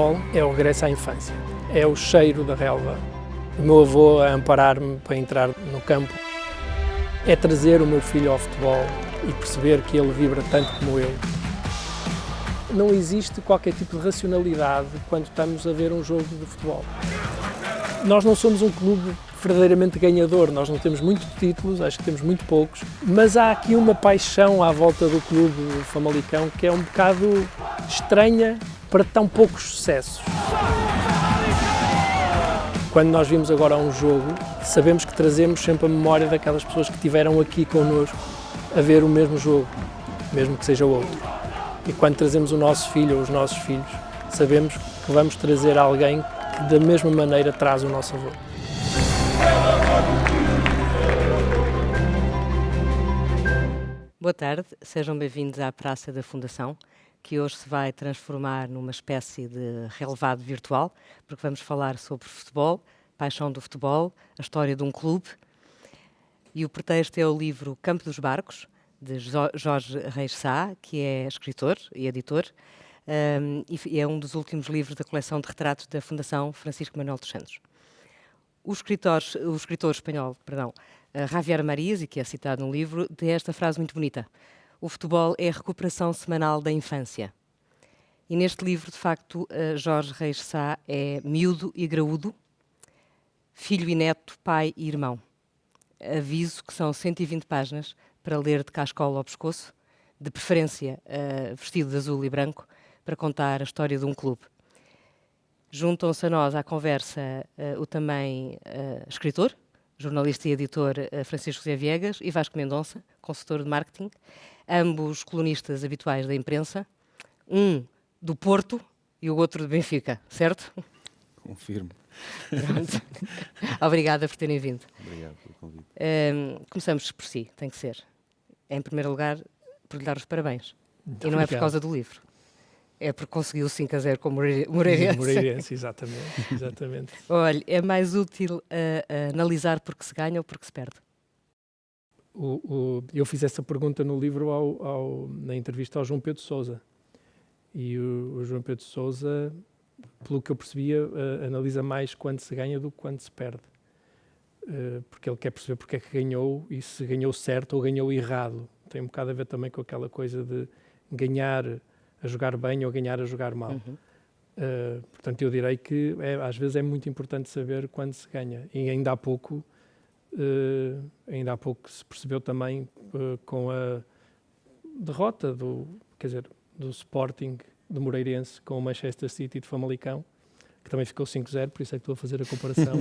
futebol é o regresso à infância, é o cheiro da relva, o meu avô a amparar-me para entrar no campo, é trazer o meu filho ao futebol e perceber que ele vibra tanto como eu. Não existe qualquer tipo de racionalidade quando estamos a ver um jogo de futebol. Nós não somos um clube verdadeiramente ganhador, nós não temos muitos títulos, acho que temos muito poucos, mas há aqui uma paixão à volta do clube do Famalicão que é um bocado estranha para tão poucos sucessos. Quando nós vimos agora um jogo, sabemos que trazemos sempre a memória daquelas pessoas que estiveram aqui connosco a ver o mesmo jogo, mesmo que seja outro. E quando trazemos o nosso filho ou os nossos filhos, sabemos que vamos trazer alguém que da mesma maneira traz o nosso avô. Boa tarde, sejam bem-vindos à Praça da Fundação, que hoje se vai transformar numa espécie de relevado virtual, porque vamos falar sobre futebol, paixão do futebol, a história de um clube. E o pretexto é o livro Campo dos Barcos, de Jorge Reis Sá, que é escritor e editor, e é um dos últimos livros da coleção de retratos da Fundação Francisco Manuel dos Santos. O escritor espanhol, Javier Marías, que é citado no livro, tem esta frase muito bonita: o futebol é a recuperação semanal da infância. E neste livro, de facto, Jorge Reis Sá é miúdo e graúdo, filho e neto, pai e irmão. Aviso que são 120 páginas para ler de cascola ao pescoço, de preferência vestido de azul e branco, para contar a história de um clube. Juntam-se a nós à conversa o também escritor, jornalista e editor Francisco José Viegas e Vasco Mendonça, consultor de marketing, ambos colunistas habituais da imprensa, um do Porto e o outro do Benfica, certo? Confirmo. Pronto. Obrigada por terem vindo. Obrigado pelo convite. Começamos por si, tem que ser. Em primeiro lugar, por lhe dar os parabéns. Muito e não obrigado. É por causa do livro. É porque conseguiu 5-0 com o Moreirense. Moreirense, exatamente. Olha, é mais útil analisar porque se ganha ou porque se perde? Eu fiz essa pergunta no livro na entrevista ao João Pedro Sousa. E o João Pedro Sousa, pelo que eu percebia, analisa mais quando se ganha do que quando se perde. Porque ele quer perceber porque é que ganhou e se ganhou certo ou ganhou errado. Tem um bocado a ver também com aquela coisa de ganhar a jogar bem ou ganhar a jogar mal. Uhum. Portanto, eu direi que às vezes é muito importante saber quando se ganha. E ainda há pouco se percebeu também com a derrota do Sporting, do Moreirense, com o Manchester City de Famalicão, que também ficou 5-0, por isso é que estou a fazer a comparação,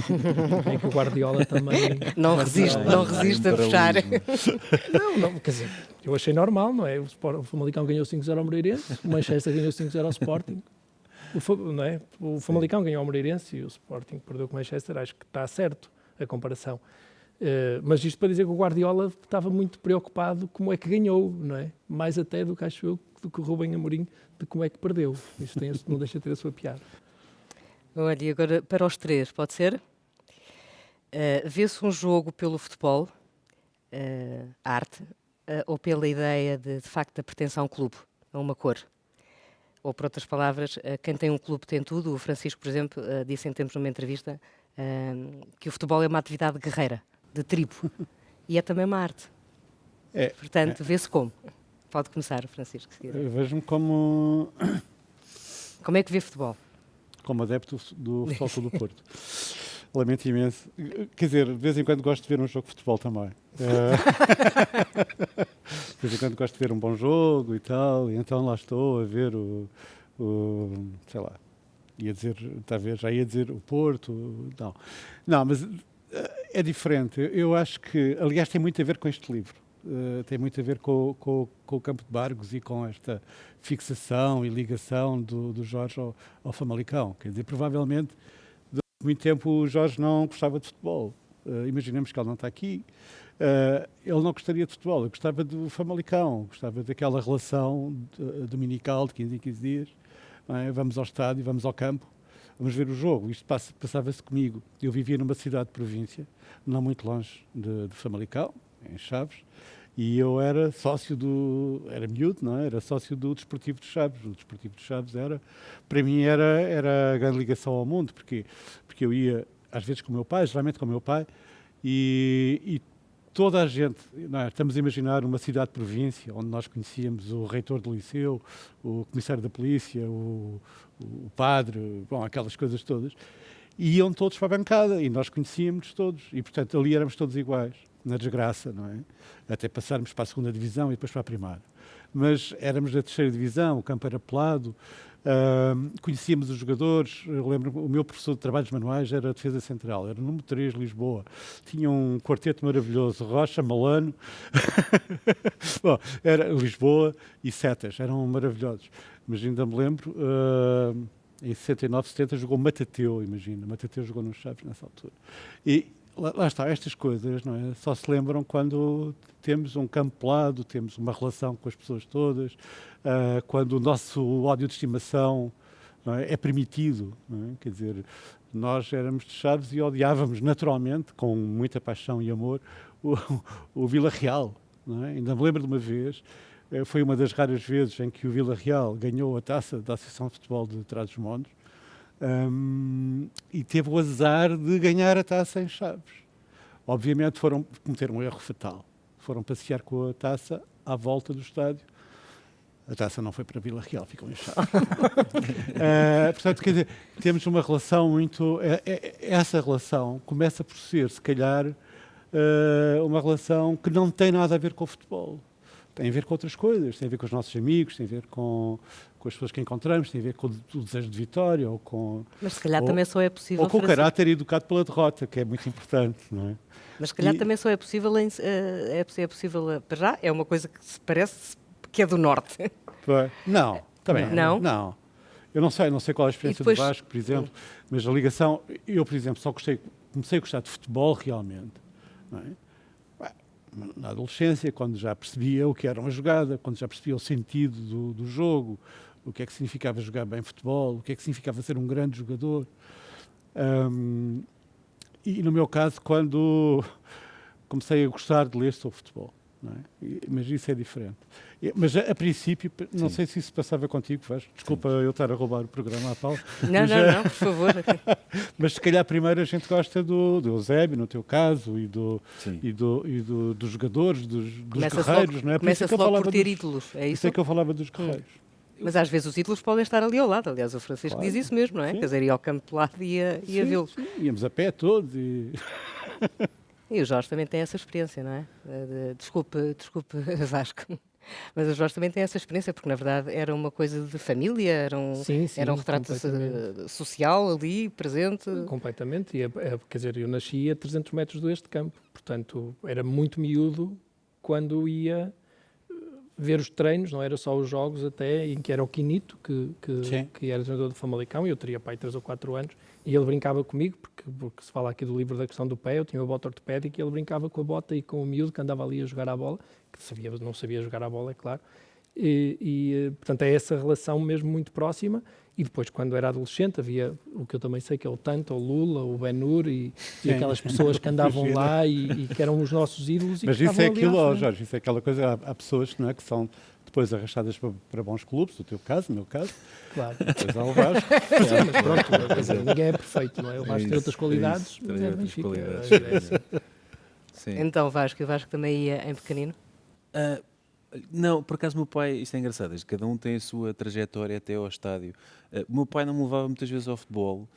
em que o Guardiola também... Não resiste a puxar. Não, quer dizer, eu achei normal, não é? O Famalicão ganhou 5-0 ao Moreirense, o Manchester ganhou 5-0 ao Sporting, não é? O Famalicão ganhou ao Moreirense e o Sporting perdeu com o Manchester, acho que está certo a comparação. Mas isto para dizer que o Guardiola estava muito preocupado como é que ganhou, não é? Mais até do que acho eu, do que o Rubem Amorim, de como é que perdeu. Isso não deixa de ter a sua piada. Olha, e agora para os três, pode ser? Vê-se um jogo pelo futebol, arte, ou pela ideia de facto da pertença a um clube, a uma cor? Ou, por outras palavras, quem tem um clube tem tudo. O Francisco, por exemplo, disse em tempos numa entrevista que o futebol é uma atividade guerreira, de tribo, e é também uma arte. Portanto, vê-se como? Pode começar, Francisco, se quiser. Eu vejo-me como Como é que vê futebol? adepto do Futebol Clube do Porto. Lamento imenso. Quer dizer, de vez em quando gosto de ver um jogo de futebol também. De vez em quando gosto de ver um bom jogo e tal, e então lá estou a ver sei lá, já ia dizer o Porto, não, mas é diferente. Eu acho que, aliás, tem muito a ver com este livro. Tem muito a ver com o Campo de Barcos e com esta fixação e ligação do Jorge ao Famalicão. Quer dizer, provavelmente, durante muito tempo o Jorge não gostava de futebol. Imaginemos que ele não está aqui. Ele não gostaria de futebol, ele gostava do Famalicão, gostava daquela relação dominical de 15 em 15 dias. Não é? Vamos ao estádio, vamos ao campo, vamos ver o jogo. Isto passava-se comigo. Eu vivia numa cidade de província, não muito longe de Famalicão, em Chaves, E eu era sócio era miúdo, não é? Era sócio do Desportivo de Chaves. O Desportivo de Chaves para mim era a grande ligação ao mundo, porque eu ia às vezes com o meu pai, geralmente com o meu pai, e toda a gente, não é? Estamos a imaginar uma cidade de província, onde nós conhecíamos o reitor do liceu, o comissário da polícia, o padre, bom, aquelas coisas todas, e iam todos para a bancada, e nós conhecíamos todos, e portanto ali éramos todos iguais, na desgraça, não é? Até passarmos para a segunda divisão e depois para a primária. Mas éramos da terceira divisão, o campo era pelado, conhecíamos os jogadores. Eu lembro, o meu professor de trabalhos manuais era a defesa central, era o número 3, Lisboa. Tinha um quarteto maravilhoso, Rocha, Malano, bom, era Lisboa e Setas, eram maravilhosos. Mas ainda me lembro, em 69, 70 jogou Matateu, imagina, Matateu jogou nos Chaves nessa altura. E lá está, estas coisas, não é? Só se lembram quando temos um campo pelado, temos uma relação com as pessoas todas, quando o nosso ódio de estimação, não é permitido, não é? Quer dizer, nós éramos de Chaves e odiávamos naturalmente, com muita paixão e amor, o Vila Real, não é? Ainda me lembro de uma vez, foi uma das raras vezes em que o Vila Real ganhou a taça da Associação de Futebol de Trás-os-Montes, e teve o azar de ganhar a taça em Chaves. Obviamente cometeram um erro fatal. Foram passear com a taça à volta do estádio. A taça não foi para Vila Real, ficou em Chaves. Portanto, quer dizer, temos uma relação muito... essa relação começa por ser, se calhar, uma relação que não tem nada a ver com o futebol. Tem a ver com outras coisas, tem a ver com os nossos amigos, tem a ver com as pessoas que encontramos, tem a ver com o desejo de vitória, ou com... Mas se calhar também só é possível... Ou com o caráter educado pela derrota, que é muito importante, não é? Mas se calhar também só é possível, é possível, para já, é uma coisa que se parece que é do Norte. Não, também não. Eu não sei qual é a experiência do Vasco, por exemplo, mas a ligação... Eu, por exemplo, comecei a gostar de futebol realmente, não é? Na adolescência, quando já percebia o que era uma jogada, quando já percebia o sentido do jogo, o que é que significava jogar bem futebol, o que é que significava ser um grande jogador. E no meu caso, quando comecei a gostar de ler sobre futebol, não é? Mas isso é diferente. Mas a princípio, não sei se isso passava contigo, Vasco, desculpa eu estar a roubar o programa à Paula. Não, por favor. Mas se calhar primeiro a gente gosta do Eusébio, no teu caso, e dos jogadores, dos guerreiros, não é? Começa-se logo por ter ídolos, é isso? Isso é que eu falava dos guerreiros. Mas às vezes os ídolos podem estar ali ao lado. Aliás, o Francisco diz isso mesmo, não é? Sim. Quer dizer, ia ao campo de lado e ia vê-los. Íamos a pé todos e... E o Jorge também tem essa experiência, não é? Desculpe, Vasco. Mas o Jorge também tem essa experiência, porque na verdade era uma coisa de família, era um retrato social ali, presente. Completamente. Quer dizer, eu nasci a 300 metros deste campo, portanto era muito miúdo quando ia ver os treinos, não era só os jogos até, em que era o Quinito, que era treinador do Famalicão, e eu teria pai 3 ou 4 anos, e ele brincava comigo, porque se fala aqui do livro da questão do pé, eu tinha uma bota ortopédica, e ele brincava com a bota e com o miúdo que andava ali a jogar à bola, que não sabia jogar à bola, é claro, portanto é essa relação mesmo muito próxima. E depois, quando era adolescente, havia o que eu também sei que é o Tanto, o Lula, o Ben-Hur e aquelas pessoas que andavam lá e que eram os nossos ídolos. Mas isso é aquilo, Jorge, isso é aquela coisa, há pessoas, não é, que são depois arrastadas para bons clubes, o teu caso, o meu caso. Claro. Depois há o Vasco. Sim, mas pronto, ninguém é perfeito, não é? O Vasco tem outras qualidades, mas é Benfica. Então, Vasco, e o Vasco também ia em pequenino? Não, por acaso o meu pai, isto é engraçado, cada um tem a sua trajetória até ao estádio. O meu pai não me levava muitas vezes ao futebol,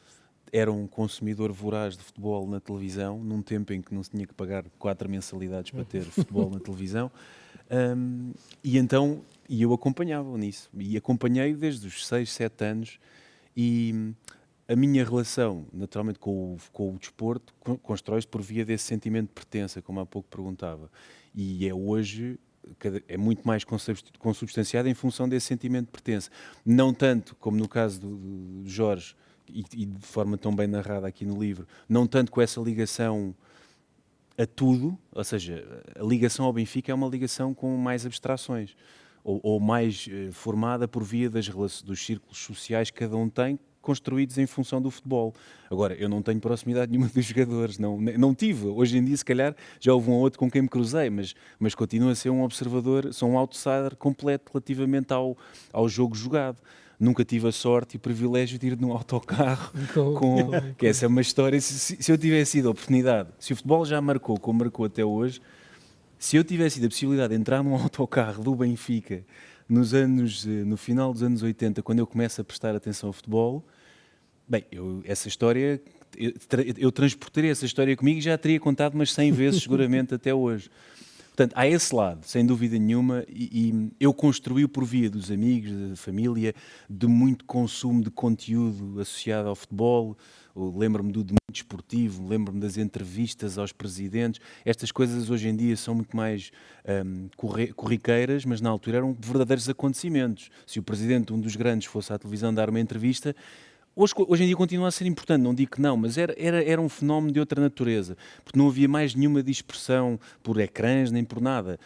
era um consumidor voraz de futebol na televisão, num tempo em que não se tinha que pagar 4 mensalidades para ter futebol na televisão, e eu acompanhava nisso, e acompanhei desde os 6, 7 anos, e a minha relação, naturalmente, com o desporto constrói-se por via desse sentimento de pertença, como há pouco perguntava, e é hoje... é muito mais consubstanciado em função desse sentimento de pertença. Não tanto, como no caso do Jorge, e de forma tão bem narrada aqui no livro, não tanto com essa ligação a tudo, ou seja, a ligação ao Benfica é uma ligação com mais abstrações, ou mais formada por via dos círculos sociais que cada um tem, construídos em função do futebol. Agora, eu não tenho proximidade nenhuma dos jogadores, não tive. Hoje em dia, se calhar, já houve um ou outro com quem me cruzei, mas continuo a ser um observador, sou um outsider completo relativamente ao jogo jogado. Nunca tive a sorte e o privilégio de ir num autocarro que essa é uma história. Se eu tivesse tido a oportunidade, se o futebol já marcou como marcou até hoje, se eu tivesse tido a possibilidade de entrar num autocarro do Benfica no final dos anos 80, quando eu começo a prestar atenção ao futebol, bem, eu transportaria essa história comigo e já a teria contado umas 100 vezes seguramente até hoje. Portanto, há esse lado, sem dúvida nenhuma, e eu construí por via dos amigos, da família, de muito consumo de conteúdo associado ao futebol. Lembro-me do Domingo Desportivo, lembro-me das entrevistas aos presidentes. Estas coisas hoje em dia são muito mais corriqueiras, mas na altura eram verdadeiros acontecimentos. Se o presidente, um dos grandes, fosse à televisão dar uma entrevista, hoje em dia continua a ser importante, não digo que não, mas era um fenómeno de outra natureza, porque não havia mais nenhuma dispersão por ecrãs nem por nada.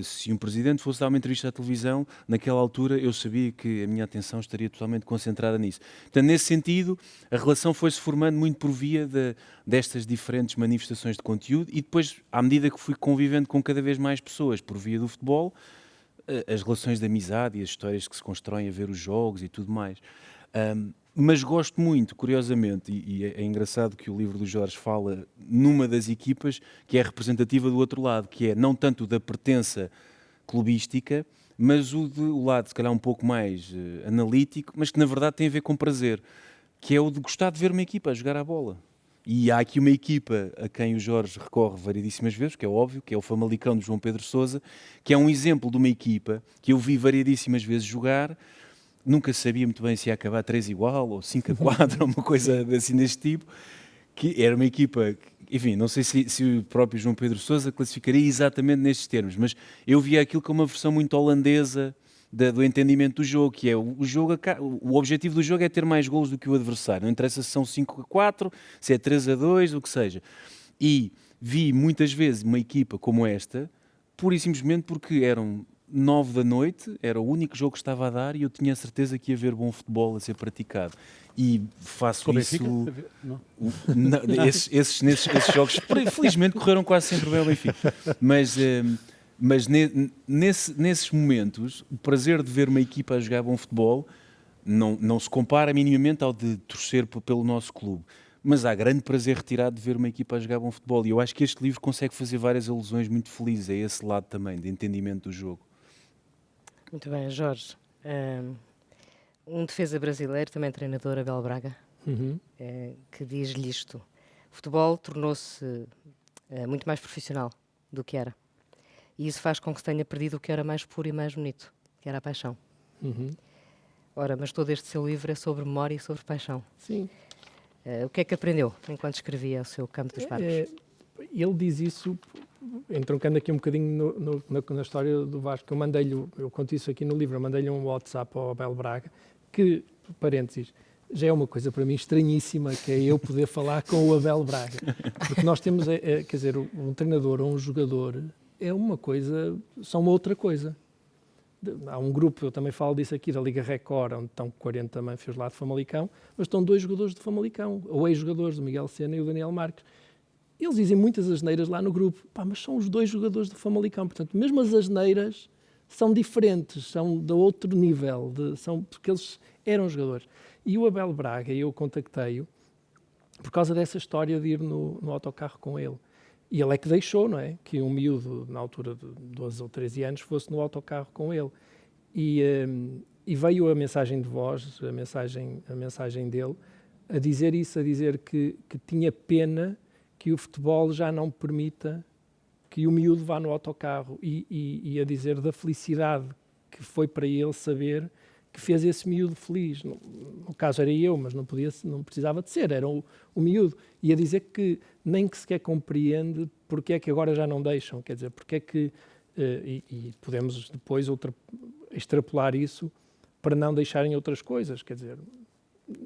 Se um presidente fosse dar uma entrevista à televisão, naquela altura eu sabia que a minha atenção estaria totalmente concentrada nisso. Portanto, nesse sentido, a relação foi-se formando muito por via destas diferentes manifestações de conteúdo e depois, à medida que fui convivendo com cada vez mais pessoas por via do futebol, as relações de amizade e as histórias que se constroem a ver os jogos e tudo mais. Mas gosto muito, curiosamente, e é engraçado que o livro do Jorge fala numa das equipas que é representativa do outro lado, que é não tanto da pertença clubística, mas o lado, se calhar, um pouco mais analítico, mas que na verdade tem a ver com prazer, que é o de gostar de ver uma equipa a jogar à bola. E há aqui uma equipa a quem o Jorge recorre variedíssimas vezes, que é óbvio, que é o Famalicão de João Pedro Sousa, que é um exemplo de uma equipa que eu vi variedíssimas vezes jogar. Nunca sabia muito bem se ia acabar 3-igual ou 5-4 ou uma coisa assim deste tipo, que era uma equipa, enfim, não sei se o próprio João Pedro Sousa classificaria exatamente nestes termos, mas eu via aquilo como uma versão muito holandesa do entendimento do jogo, que é o objetivo do jogo é ter mais golos do que o adversário, não interessa se são 5-4, se é 3-2, o que seja. E vi muitas vezes uma equipa como esta, pura e simplesmente porque eram 9 da noite, era o único jogo que estava a dar e eu tinha a certeza que ia haver bom futebol a ser praticado. E faço isso... Esses jogos, felizmente, correram quase sempre bem ao Benfica. Mas nesses momentos, o prazer de ver uma equipa a jogar bom futebol não se compara minimamente ao de torcer pelo nosso clube. Mas há grande prazer retirado de ver uma equipa a jogar bom futebol. E eu acho que este livro consegue fazer várias alusões muito felizes a esse lado também, de entendimento do jogo. Muito bem, Jorge. Um defesa brasileiro, também treinador, Abel Braga, que diz-lhe isto. O futebol tornou-se muito mais profissional do que era. E isso faz com que se tenha perdido o que era mais puro e mais bonito, que era a paixão. Ora, mas todo este seu livro é sobre memória e sobre paixão. Sim. O que é que aprendeu enquanto escrevia o seu Campo dos Parcos? Ele diz isso, entroncando aqui um bocadinho na história do Vasco. Eu conto isso aqui no livro, eu mandei-lhe um WhatsApp ao Abel Braga, que, parênteses, já é uma coisa para mim estranhíssima, que é eu poder falar com o Abel Braga. Porque nós temos, quer dizer, um treinador ou um jogador é uma coisa, são outra coisa. Há um grupo, eu também falo disso aqui, da Liga Record, onde estão 40 manfios lá de Famalicão, mas estão 2 jogadores de Famalicão, ou ex-jogadores, o Miguel Sena e o Daniel Marques. Eles dizem muitas asneiras lá no grupo, mas são os 2 jogadores de Famalicão, portanto, mesmo as asneiras são diferentes, são de outro nível, porque eles eram jogadores. E o Abel Braga, eu contactei-o por causa dessa história de ir no autocarro com ele. E ele é que deixou, não é? Que um miúdo, na altura de 12 ou 13 anos, fosse no autocarro com ele. E veio a mensagem de voz, a mensagem dele, a dizer isso, a dizer que tinha pena que o futebol já não permita que o miúdo vá no autocarro e a dizer da felicidade que foi para ele saber que fez esse miúdo feliz. No caso era eu, mas não precisava de ser, era o miúdo. E a dizer que nem que sequer compreende porque é que agora já não deixam, quer dizer, porque é que... E podemos depois extrapolar isso para não deixarem outras coisas, quer dizer,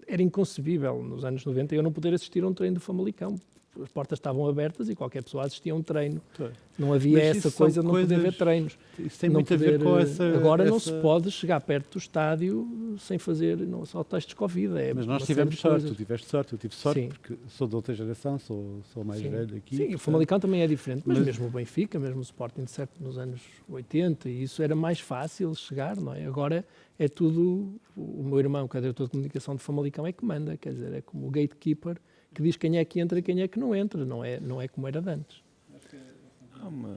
era inconcebível nos anos 90 eu não poder assistir a um treino do Famalicão, as portas estavam abertas e qualquer pessoa assistia a um treino. Pois. Não havia Mas essa isso coisa são de não poder ver coisas- treinos. Isso tem Não muito a ver poder, com essa... Agora não essa- se pode chegar perto do estádio sem fazer não só testes Covid. Mas uma nós série tivemos de sorte, coisas. tu tiveste sorte, eu tive sorte, Sim. porque sou de outra geração, sou mais Sim. velho aqui. Sim, o portanto, Famalicão também é diferente, mas Mas- mesmo o Benfica, mesmo o Sporting, certo, nos anos 80, e isso era mais fácil chegar, não é? Agora é tudo, o meu irmão, que é diretor de comunicação de Famalicão, é que manda, quer dizer, é como o gatekeeper que diz quem é que entra e quem é que não entra, não é como era de antes.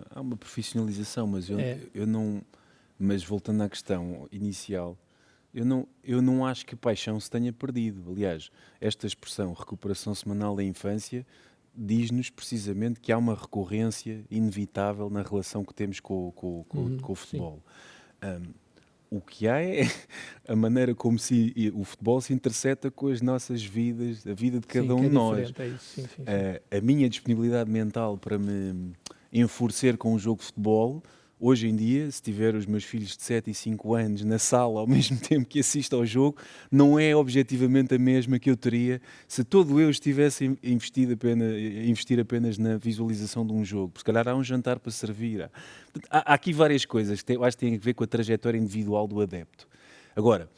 Há uma profissionalização, mas É. eu não. Mas voltando à questão inicial, eu não acho que a paixão se tenha perdido. Aliás, esta expressão recuperação semanal da infância diz-nos precisamente que há uma recorrência inevitável na relação que temos com o futebol. O que há é a maneira como o futebol se interseta com as nossas vidas, a vida de cada Sim, um que é de nós. diferente, é isso, sim, sim, sim. A minha disponibilidade mental para me enfurecer com um jogo de futebol, hoje em dia, se tiver os meus filhos de 7 e 5 anos na sala ao mesmo tempo que assisto ao jogo, não é objetivamente a mesma que eu teria se todo eu estivesse a investir apenas na visualização de um jogo. Porque se calhar há um jantar para servir. Há aqui várias coisas que eu acho que têm a ver com a trajetória individual do adepto. Agora,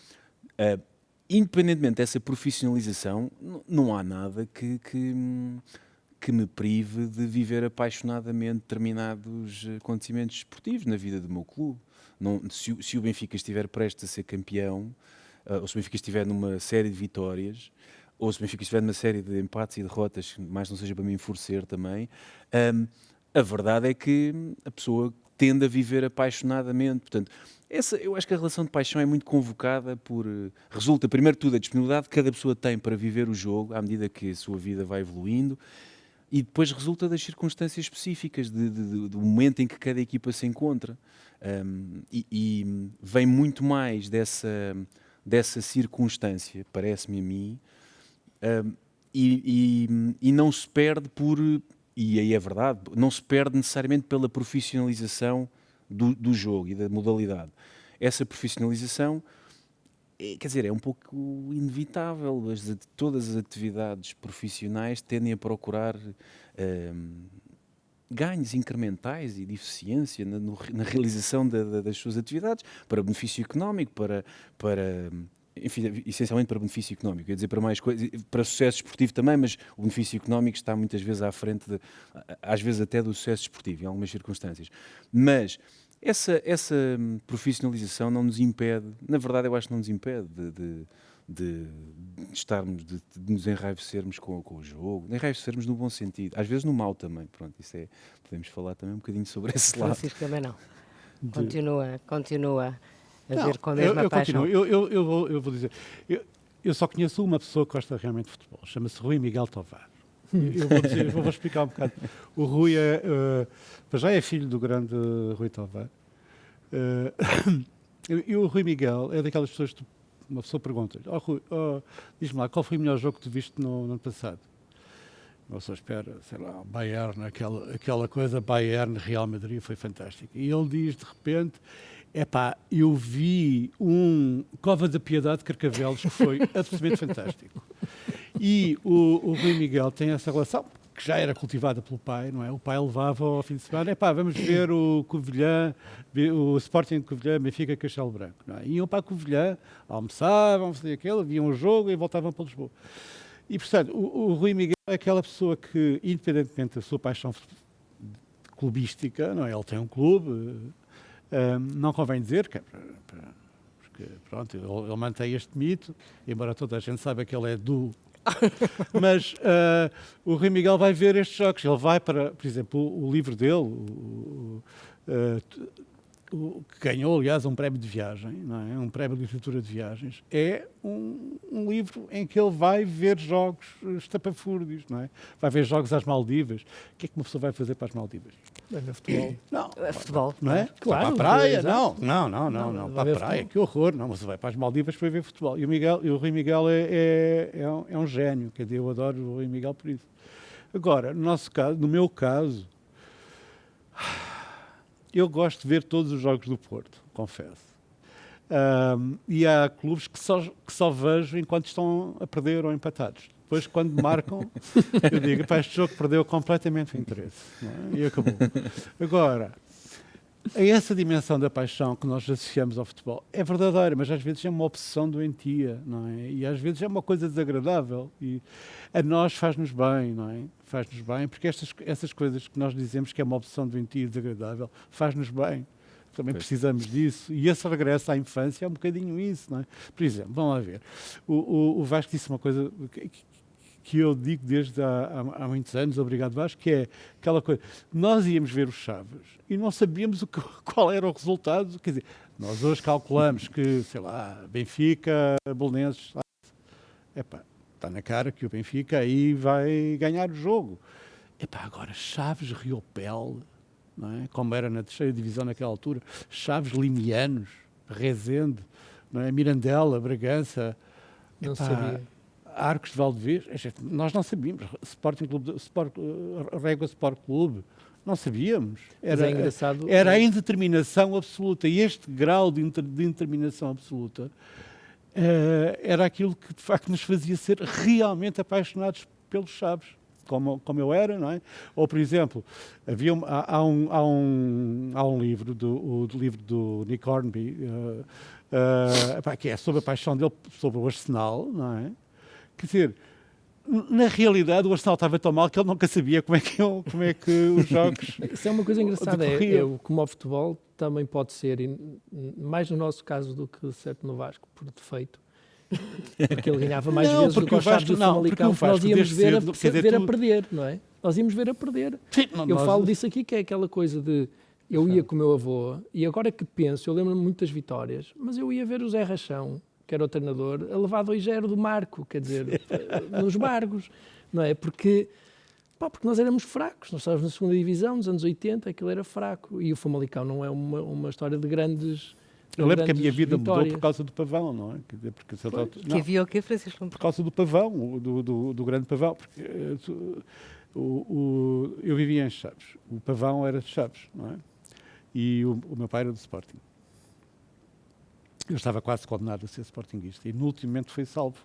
independentemente dessa profissionalização, não há nada que me prive de viver apaixonadamente determinados acontecimentos esportivos na vida do meu clube. Se o Benfica estiver prestes a ser campeão, ou se o Benfica estiver numa série de vitórias, ou se o Benfica estiver numa série de empates e derrotas, mais não seja para me enfurecer também, a verdade é que a pessoa tende a viver apaixonadamente. Portanto, eu acho que a relação de paixão é muito convocada resulta, primeiro de tudo, a disponibilidade que cada pessoa tem para viver o jogo, à medida que a sua vida vai evoluindo, e depois resulta das circunstâncias específicas, do momento em que cada equipa se encontra. E vem muito mais dessa circunstância, parece-me a mim, e não se perde e aí é verdade, não se perde necessariamente pela profissionalização do jogo e da modalidade. Essa profissionalização, quer dizer, é um pouco inevitável. Todas as atividades profissionais tendem a procurar ganhos incrementais e de eficiência na realização das suas atividades, para benefício económico, enfim, essencialmente para benefício económico, quer dizer, para mais coisas, para sucesso esportivo também, mas o benefício económico está muitas vezes à frente, às vezes até do sucesso esportivo, em algumas circunstâncias. Mas essa profissionalização não nos impede, na verdade eu acho que não nos impede de nos enraivecermos com o jogo, de enraivecermos no bom sentido, às vezes no mau também, pronto, podemos falar também um bocadinho sobre esse lado. Francisco também não. Continua a ver com a eu mesma paixão. continuo. Eu vou dizer, eu só conheço uma pessoa que gosta realmente de futebol, chama-se Rui Miguel Tovar. Eu vou explicar um bocado. O Rui já é filho do grande Rui Tovar. E o Rui Miguel é daquelas pessoas que uma pessoa pergunta-lhe: Rui, diz-me lá, qual foi o melhor jogo que tu viste no ano passado? Uma pessoa espera, sei lá, Bayern, aquela coisa, Bayern, Real Madrid, foi fantástico. E ele diz, de repente, eu vi um Cova da Piedade de Carcavelos que foi absolutamente fantástico. E o Rui Miguel tem essa relação, que já era cultivada pelo pai, não é? O pai levava ao fim de semana, vamos ver o Covilhã, o Sporting de Covilhã, Benfica, Castelo Branco, não é? Iam para a Covilhã, almoçavam, faziam aquilo, viam o jogo e voltavam para Lisboa. E, portanto, o Rui Miguel é aquela pessoa que, independentemente da sua paixão clubística, não é? Ele tem um clube, não convém dizer, porque, pronto, ele mantém este mito, embora toda a gente saiba que ele é do... Mas o Rui Miguel vai ver estes jogos, ele vai para, por exemplo, o livro dele, que ganhou, aliás, um prémio de viagem, não é? Um prémio de literatura de viagens, é um livro em que ele vai ver jogos estapafúrdios, não é? Vai ver jogos às Maldivas. O que é que uma pessoa vai fazer para as Maldivas? Vai ver futebol. Não. Futebol. Não é? Claro, para a praia? exato. Não. Para a praia, que horror. Não, mas vai para as Maldivas para ver futebol. E o Rui Miguel é um gênio, quer dizer, eu adoro o Rui Miguel por isso. Agora, no meu caso, eu gosto de ver todos os jogos do Porto, confesso. E há clubes que só vejo enquanto estão a perder ou empatados. depois, quando marcam, eu digo, pá, este jogo perdeu completamente o interesse. Não é? E acabou. Agora, essa dimensão da paixão que nós associamos ao futebol é verdadeira, mas às vezes é uma obsessão doentia, não é? E às vezes é uma coisa desagradável. E a nós faz-nos bem, não é? Faz-nos bem, porque essas coisas que nós dizemos que é uma obsessão doentia e desagradável, faz-nos bem. Também precisamos disso. E esse regresso à infância é um bocadinho isso, não é? Por exemplo, vamos lá ver. O Vasco disse uma coisa que eu digo desde há muitos anos, obrigado Vasco, que é aquela coisa, nós íamos ver os Chaves e não sabíamos qual era o resultado, quer dizer, nós hoje calculamos que, sei lá, Benfica, Belenenses, epá, está na cara que o Benfica aí vai ganhar o jogo. Epá, agora Chaves, Riopel, não é? Como era na terceira divisão naquela altura, Chaves, Limianos, Rezende, não é? Mirandela, Bragança, Não epá, sabia. Arcos de Valdevez, nós não sabíamos. Sporting Clube, Régua Sport Clube, não sabíamos. Mas é engraçado. Era a indeterminação absoluta. E este grau de indeterminação absoluta era aquilo que de facto nos fazia ser realmente apaixonados pelos Chaves, como eu era, não é? Ou, por exemplo, há um livro, o livro do Nick Hornby, que é sobre a paixão dele sobre o Arsenal, não é? Quer dizer, na realidade o Arsenal estava tão mal que ele nunca sabia como é que os jogos Isso é uma coisa engraçada, decorriam. como o futebol também pode ser, mais no nosso caso do que certo no Vasco, por defeito, porque ele ganhava mais vezes do que o Chaves do Famalicão, porque nós íamos ver a perder, não é? Nós íamos ver a perder. Sim, eu falo disso aqui, que é aquela coisa de, eu ia com o meu avô, e agora que penso, eu lembro-me muito das vitórias, mas eu ia ver o Zé Rachão, que era o treinador, a levar 2-0 do Marco, quer dizer, nos Bargos, não é? Porque nós éramos fracos, nós estávamos na segunda divisão, nos anos 80, aquilo era fraco, e o Famalicão não é uma história de grandes Eu lembro que a minha vida vitórias. mudou por causa do Pavão, não é? Quer dizer, porque Que havia o quê, Francisco? por causa do Pavão, do grande Pavão, porque eu vivia em Chaves, o Pavão era de Chaves, não é? E o meu pai era do Sporting. Eu estava quase condenado a ser sportinguista e no último momento foi salvo,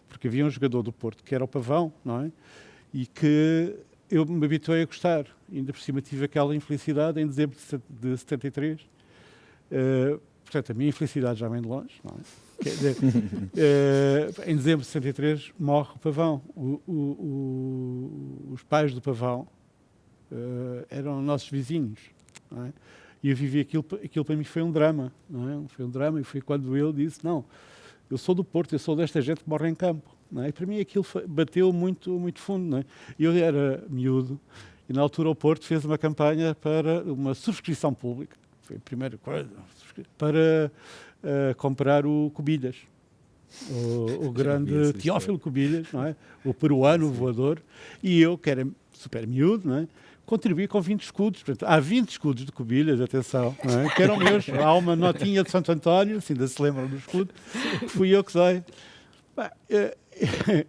porque havia um jogador do Porto que era o Pavão, não é? E que eu me habituei a gostar. Ainda por cima tive aquela infelicidade em dezembro de 73. Portanto, a minha infelicidade já vem de longe, não é? Quer dizer, em dezembro de 63 morre o Pavão. Os pais do Pavão eram nossos vizinhos, não é? E eu vivi aquilo para mim foi um drama, não é? Foi um drama e foi quando ele disse, não, eu sou do Porto, eu sou desta gente que morre em campo, não é? E para mim aquilo bateu muito, muito fundo, não é? Eu era miúdo e na altura o Porto fez uma campanha para uma subscrição pública, foi a primeira coisa, para comprar o Cubilhas, o grande Teófilo Cubilhas, não é? O peruano voador, e eu, que era super miúdo, não é? Contribuí com 20 escudos. Portanto, há 20 escudos de Cubilhas, atenção, não é? Que eram meus. Há uma notinha de Santo António, se ainda se lembram do escudo, que fui eu que dei.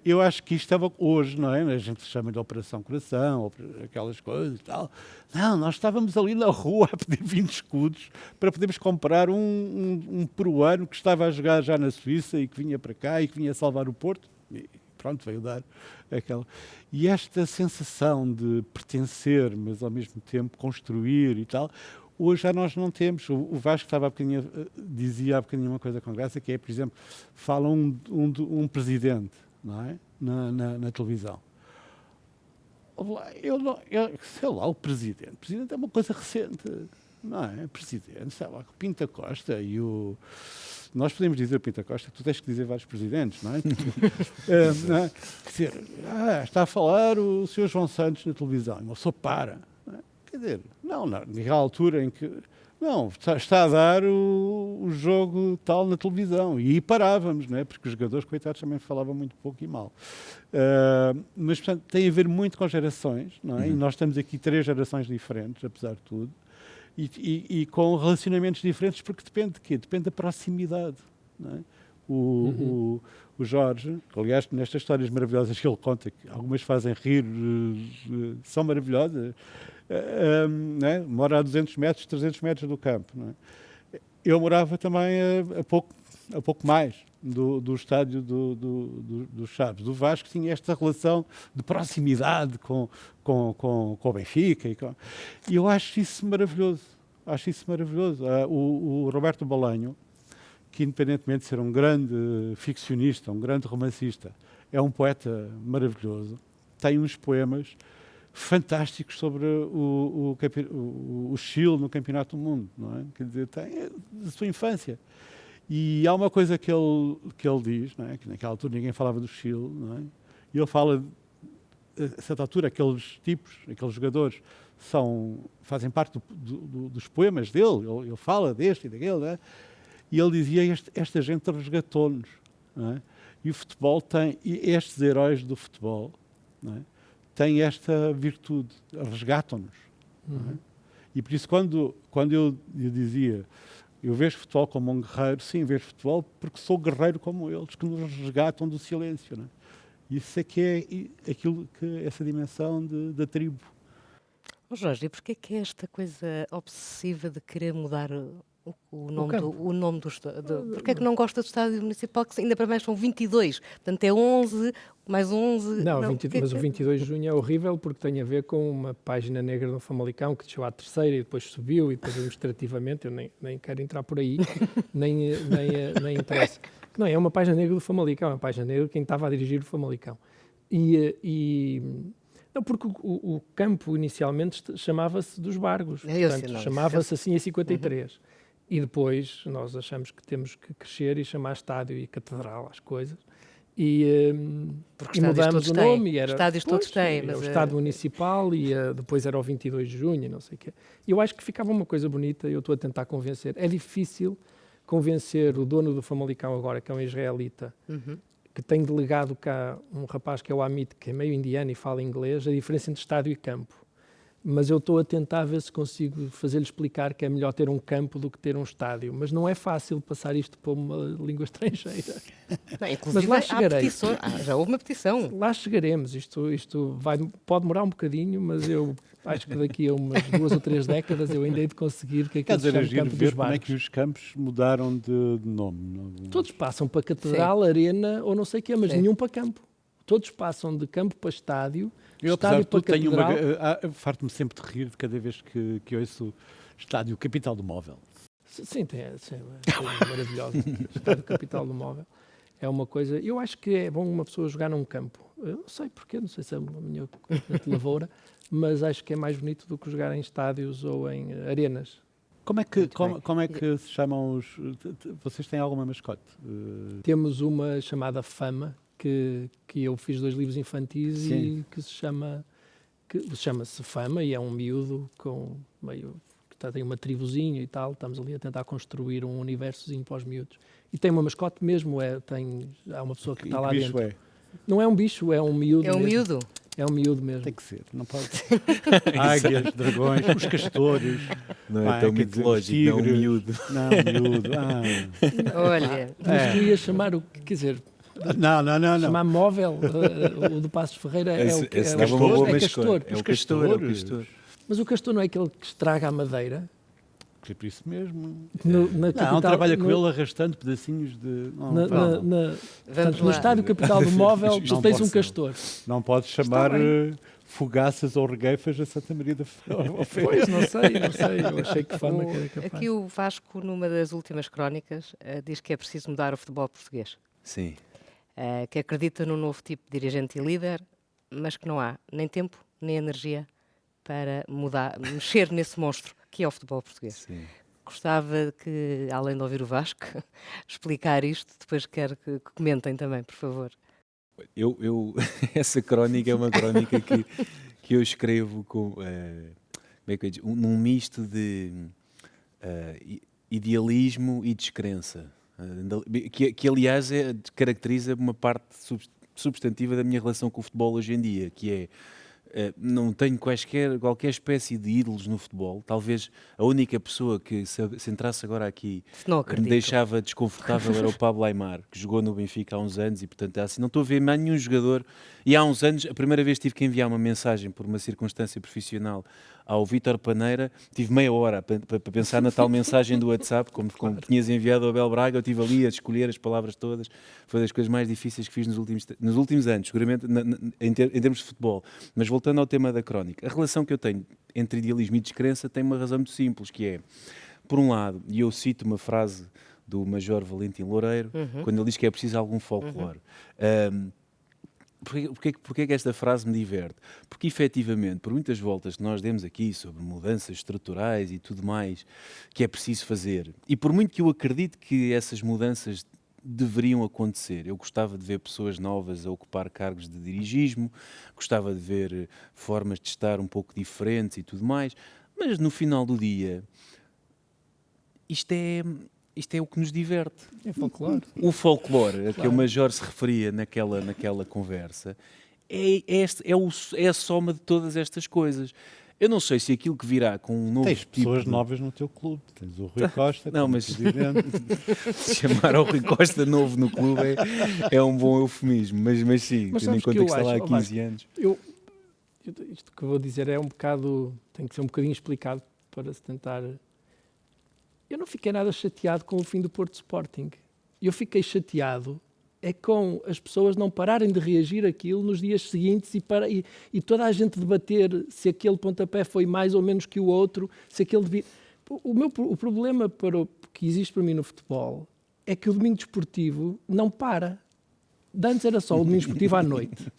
Eu acho que isto estava hoje, não é? A gente chama de Operação Coração, aquelas coisas e tal. Não, nós estávamos ali na rua a pedir 20 escudos para podermos comprar um peruano que estava a jogar já na Suíça e que vinha para cá e que vinha salvar o Porto. E pronto, veio dar aquela... E esta sensação de pertencer, mas ao mesmo tempo construir e tal, hoje já nós não temos. O Vasco dizia há bocadinho uma coisa com graça, que é, por exemplo, fala um presidente, não é? Na televisão. Sei lá, o presidente. O presidente é uma coisa recente, não é? Presidente, sei lá, o Pinto Costa e o... Nós podemos dizer Pinto Costa, tu tens que dizer vários presidentes, não é? Não é? Quer dizer, está a falar o Sr. João Santos na televisão, e uma pessoa para. Não é? Quer dizer, naquela altura em que... Não, está a dar o jogo tal na televisão. E parávamos, não é? Porque os jogadores, coitados, também falavam muito pouco e mal. Mas, portanto, tem a ver muito com gerações, não é? E nós estamos aqui 3 gerações diferentes, apesar de tudo. E com relacionamentos diferentes, porque depende de quê? Depende da proximidade, não é? O Jorge, aliás, nestas histórias maravilhosas que ele conta, que algumas fazem rir, são maravilhosas, não é? Mora a 200 metros, 300 metros do campo. Não é? Eu morava também a pouco a pouco mais do estádio do Chaves. Do Vasco tinha esta relação de proximidade com o Benfica. E eu acho isso maravilhoso. O Roberto Bolanho, que independentemente de ser um grande ficcionista, um grande romancista, é um poeta maravilhoso, tem uns poemas fantásticos sobre o Chile no Campeonato do Mundo, não é? Quer dizer, tem da sua infância. E há uma coisa que ele diz, não é? Que naquela altura ninguém falava do Chile, não é? E ele fala, a certa altura, aqueles jogadores fazem parte dos poemas dele, ele fala deste e daquele, não é? E ele dizia, esta gente resgatou-nos, não é? E o futebol e estes heróis do futebol, não é? Têm esta virtude, resgatam-nos. Não é? E por isso, quando eu dizia, eu vejo futebol como um guerreiro, sim, vejo futebol porque sou guerreiro como eles, que nos resgatam do silêncio. Não é? Isso é que é aquilo essa dimensão da tribo. Jorge, e porquê que é esta coisa obsessiva de querer mudar o nome do estádio? Porquê é que não gosta do estádio municipal, que ainda para mais são 22? Portanto, é 11, mais 11... Não, mas o 22 de junho é horrível porque tem a ver com uma página negra no Famalicão que desceu à terceira e depois subiu e depois administrativamente, eu nem quero entrar por aí, nem interessa. Não, é uma página negra do Famalicão, é uma página negra de quem estava a dirigir o Famalicão. Não, porque o campo inicialmente chamava-se dos Bargos, portanto, chamava-se assim em 53. E depois nós achamos que temos que crescer e chamar estádio e catedral às coisas. E mudamos o nome. Estádios todos têm. Mas o estádio municipal e depois era o 22 de junho e não sei o quê. E eu acho que ficava uma coisa bonita e eu estou a tentar convencer. É difícil convencer o dono do Famalicão agora, que é um israelita, que tem delegado cá um rapaz que é o Amit, que é meio indiano e fala inglês, a diferença entre estádio e campo. Mas eu estou a tentar ver se consigo fazer-lhe explicar que é melhor ter um campo do que ter um estádio. Mas não é fácil passar isto para uma língua estrangeira. Não, inclusive, mas lá chegarei. Já houve uma petição. Lá chegaremos. Isto pode demorar um bocadinho, mas eu acho que daqui a umas 2 ou 3 décadas eu ainda hei de conseguir que aquilo se chame Campo dos Barcos. Como é que os campos mudaram de nome? Todos passam para catedral, arena ou não sei o quê, mas nenhum para campo. Todos passam de campo para estádio. Eu, apesar de tudo, farto-me sempre de rir de cada vez que ouço Estádio Capital do Móvel. Sim, é maravilhoso. Estádio Capital do Móvel é uma coisa... Eu acho que é bom uma pessoa jogar num campo. Eu não sei porquê, não sei se é a minha lavoura, mas acho que é mais bonito do que jogar em estádios ou em arenas. Como é que se chamam os... Vocês têm alguma mascote? Temos uma chamada Fama, que eu fiz 2 livros infantis. Sim. E que chama-se Fama e é um miúdo com meio que tem uma tribuzinha e tal. Estamos ali a tentar construir um universozinho para os miúdos. E tem uma mascote mesmo, há uma pessoa que está lá dentro. É? Não é um bicho, é um miúdo. É um miúdo? É um miúdo mesmo. Tem que ser, não pode. Águias, dragões, os castores. Não é tão mitológico, não é um miúdo. Não, miúdo. Olha. Mas tu ias chamar o que, quer dizer... Não. Chamar móvel, o do Passos Ferreira é o que? É o castor. Mas o castor não é aquele que estraga a madeira? É por isso mesmo. Não, trabalha com ele arrastando pedacinhos de... Portanto, no Estádio Capital do Móvel tu tens um castor. Não podes chamar fogaças ou regueifas a Santa Maria da Feira. Pois, não sei. Eu achei que Fama que era capaz. Aqui o Vasco, numa das últimas crónicas, diz que é preciso mudar o futebol português. Sim. Que acredita num novo tipo de dirigente e líder, mas que não há nem tempo, nem energia para mexer nesse monstro que é o futebol português. Sim. Gostava que, além de ouvir o Vasco, explicar isto, depois quero que comentem também, por favor. Essa crónica é uma crónica que eu escrevo com, como é que eu digo, num misto de idealismo e descrença. Que aliás caracteriza uma parte substantiva da minha relação com o futebol hoje em dia, que é não tenho qualquer espécie de ídolos no futebol. Talvez a única pessoa que, se entrasse agora aqui, me deixava desconfortável era o Pablo Aimar, que jogou no Benfica há uns anos e, portanto, é assim. Não estou a ver mais nenhum jogador. E há uns anos, a primeira vez tive que enviar uma mensagem por uma circunstância profissional ao Vítor Paneira, tive meia hora para pensar na tal mensagem do WhatsApp, como tinhas enviado ao Abel Braga, eu estive ali a escolher as palavras todas. Foi das coisas mais difíceis que fiz nos últimos anos, seguramente em termos de futebol. Mas voltando ao tema da crónica, a relação que eu tenho entre idealismo e descrença tem uma razão muito simples, que é, por um lado, e eu cito uma frase do Major Valentim Loureiro, quando ele diz que é preciso algum folclore. Porquê é que esta frase me diverte? Porque, efetivamente, por muitas voltas que nós demos aqui sobre mudanças estruturais e tudo mais que é preciso fazer, e por muito que eu acredite que essas mudanças deveriam acontecer, eu gostava de ver pessoas novas a ocupar cargos de dirigismo, gostava de ver formas de estar um pouco diferentes e tudo mais, mas no final do dia, isto é o que nos diverte. É folclore. O folclore a que o Major se referia naquela conversa é a soma de todas estas coisas. Eu não sei se aquilo que virá com um novo Tens tipo pessoas de... novas no teu clube. Tens o Rui Costa. Não, mas presidente. chamar ao Rui Costa novo no clube é um bom eufemismo. Mas sim, Mas tendo em sabes conta que que está lá há 15 anos. Isto que eu vou dizer é um bocado... Tem que ser um bocadinho explicado para se tentar... Eu não fiquei nada chateado com o fim do Porto Sporting. Eu fiquei chateado com as pessoas não pararem de reagir àquilo nos dias seguintes e toda a gente debater se aquele pontapé foi mais ou menos que o outro, se aquele devia... O problema que existe para mim no futebol é que o domingo desportivo não para. De antes era só o domingo desportivo à noite.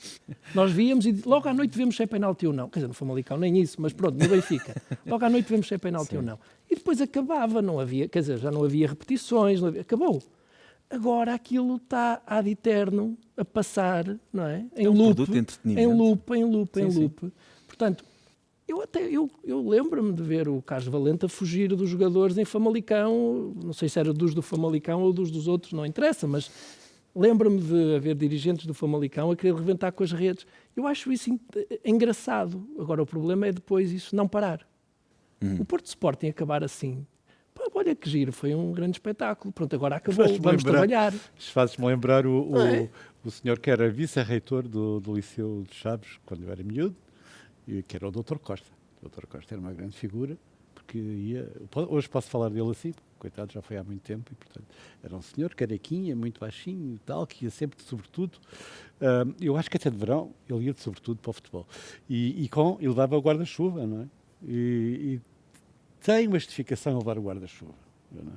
Nós víamos e logo à noite vemos se é penalti ou não. Quer dizer, no Famalicão nem isso, mas pronto, no Benfica. Logo à noite vemos se é penalti ou não. E depois acabava, não havia, quer dizer, já não havia repetições, acabou. Agora aquilo está ad eterno a passar, não é? Em loop, em loop. Portanto, eu lembro-me de ver o Carlos Valente fugir dos jogadores em Famalicão, não sei se era do Famalicão ou dos outros, não interessa, mas lembro-me de haver dirigentes do Famalicão a querer reventar com as redes. Eu acho isso engraçado. Agora, o problema é depois isso não parar. O Porto Sporting acabar assim. Pá, olha que giro, foi um grande espetáculo. Pronto, agora acabou, vamos trabalhar. Fazes-me lembrar o senhor que era vice-reitor do Liceu de Chaves, quando eu era miúdo, e que era o Dr. Costa. O Dr. Costa era uma grande figura, porque hoje posso falar dele assim, coitado, já foi há muito tempo, e portanto era um senhor carequinha, muito baixinho e tal, que ia sempre de sobretudo. Eu acho que até de verão ele ia de sobretudo para o futebol. E levava o guarda-chuva, não é? E tem uma justificação a levar o guarda-chuva, não é?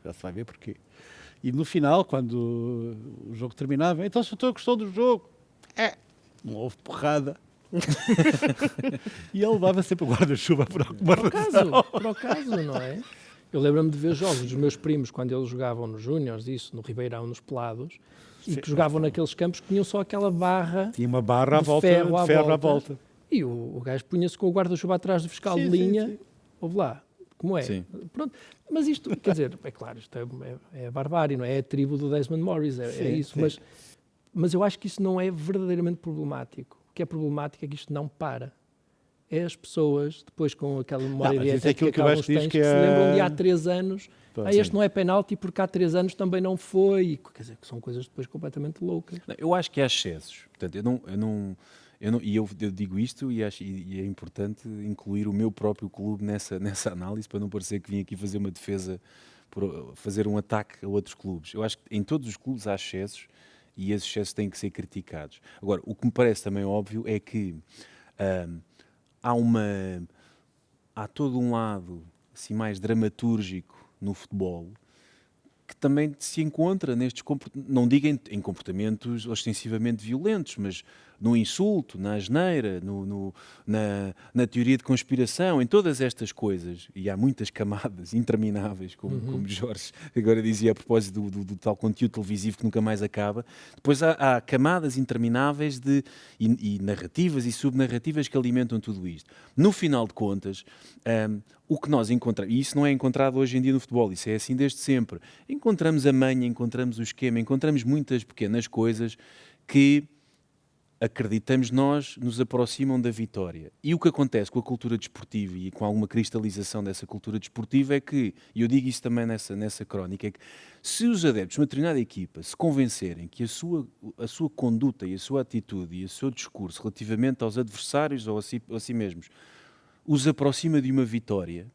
Já se vai ver porquê. E no final, quando o jogo terminava, então se o senhor gostou do jogo, não houve porrada. E ele levava sempre o guarda-chuva por alguma razão. Por acaso, não é? Eu lembro-me de ver jogos dos meus primos quando eles jogavam nos Júniors, isso, no Ribeirão, nos Pelados, e que jogavam naqueles campos que tinham só aquela barra. Tinha uma barra de ferro à volta. E o gajo punha-se com o guarda-chuva atrás do fiscal de linha. Sim. Ouve lá, como é? Sim. Pronto. Mas isto, quer dizer, é claro, isto é a barbárie, não é? É a tribo do Desmond Morris, é isso. Sim. Mas eu acho que isso não é verdadeiramente problemático. O que é problemático é que isto não para. É as pessoas, depois com aquela memória dietética que alguns têm, que se lembram de há 3 anos, este não é penalti porque há 3 anos também não foi. Quer dizer, que são coisas depois completamente loucas. Eu acho que há excessos. Portanto, eu digo isto e é importante incluir o meu próprio clube nessa análise, para não parecer que vim aqui fazer uma defesa, fazer um ataque a outros clubes. Eu acho que em todos os clubes há excessos e esses excessos têm que ser criticados. Agora, o que me parece também óbvio é que há todo um lado assim, mais dramatúrgico no futebol que também se encontra nestes comportamentos, não digo em comportamentos ostensivamente violentos, mas no insulto, na asneira, na teoria de conspiração, em todas estas coisas, e há muitas camadas intermináveis, como Jorge agora dizia a propósito do tal conteúdo televisivo que nunca mais acaba. Depois há camadas intermináveis e narrativas e subnarrativas que alimentam tudo isto. No final de contas, o que nós encontramos, e isso não é encontrado hoje em dia no futebol, isso é assim desde sempre, encontramos a manha, encontramos o esquema, encontramos muitas pequenas coisas que acreditamos nós, nos aproximam da vitória. E o que acontece com a cultura desportiva e com alguma cristalização dessa cultura desportiva é que, e eu digo isso também nessa crónica, é que se os adeptos de uma determinada equipa se convencerem que a sua conduta e a sua atitude e o seu discurso relativamente aos adversários ou a si mesmos os aproxima de uma vitória,